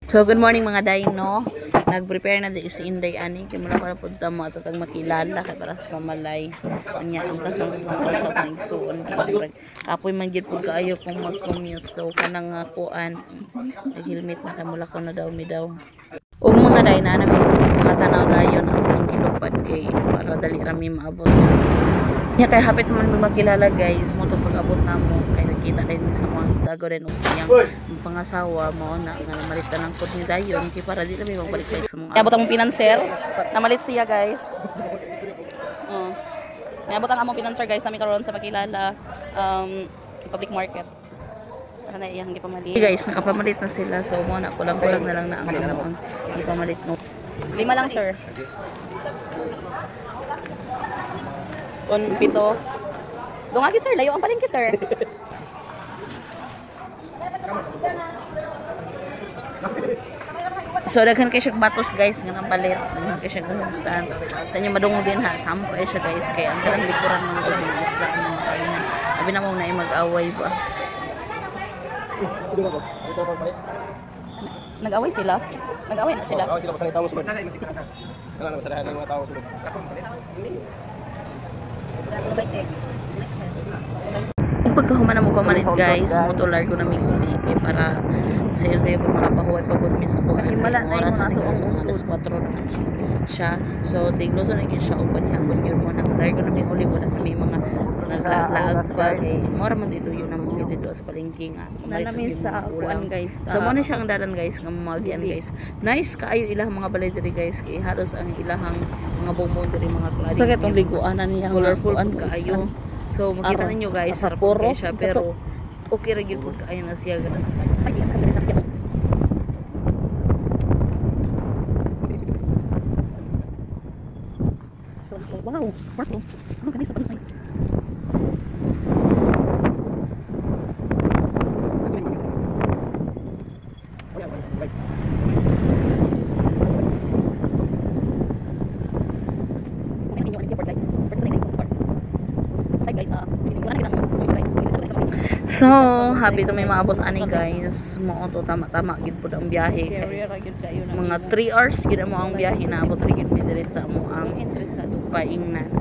So good morning mga dayno. Nag-prepare na di si Inday ani kay mula para punta mo ato tag makilala kay para sa pamalay. Anya ang kasang sa panigsuon kay apoy man gid pud kaayo kung mag-commute so kanang kuan nag-helmet na kay mula ko na daw mi daw. Ug mga day na namin mga tanaw dayon ang gilupad kay para dali rami maabot. Nya kay hapit man mi makilala guys mo to pag-abot namo kay nakita din sa mga itago din og iyang pangasawa mo na nga malitan ng kod ni dayon kay para di na may magbalik sa mga abot ang pinanser namalit siya guys. Niabot ang among pinanser guys sa mi karon sa makilala public market. Para na iyang gipamalit. Hey guys, nakapamalit na sila. So mo na kulang na lang na ang gipamalit no. 5 lang sir. On pito. Gumagi sir, layo ang palengke sir. So daghan kay siya batos guys nga nang palit. Daghan kay siya stand. Tanyo madungog din ha. Sampo kay siya guys kay ang garang likuran ng mga isda ng kainan. Abi na mo na mag-away ba. Nag-away sila? Nag-away na sila? Nag-away sila pasang tao sulod. Wala na masalahan ng mga tao sulod. Pagkahuman na mo pamalit guys, motolar ko na may uli para sayo-sayo pag makapahuway pa po sa kuha ng oras na guys, mga alas 4 naman siya. So tigloso na yun siya upan hapon yun mo nakalar ko na may uli, wala na may mga naglaag pa kay mora man dito yun na mga dito sa palengke nga namin sa kuan guys. So mo na siya ang dadan guys nga magian guys. Nice kaayo ilang mga balay diri guys kay halos ang ilahang mga bonbon diri mga klase. So katong liguan na niya colorful an kaayo. So makita ninyo guys, sarap kayo siya pero okay ra gyud pud kaayo na siya. Wow, Marco. Ano kanisa pa tayo? So, happy to may maabot ani guys. Mo to tama-tama gid pud ang biyahe kay mga 3 hours gid mo ang biyahe na abot ra gid mi diri sa amo ang paingnan.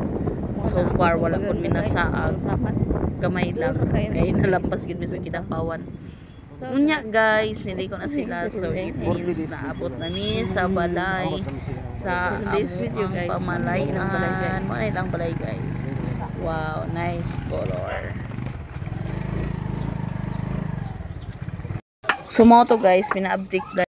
So far wala pud mi nasaag. Gamay lang kay nalampas gid mi sa Kidapawan. Unya guys, hindi ko na sila so it means naabot na mi sa balay sa video guys pamalayan. Mo na lang balay guys. Wow, nice color. So mo to guys, pina-update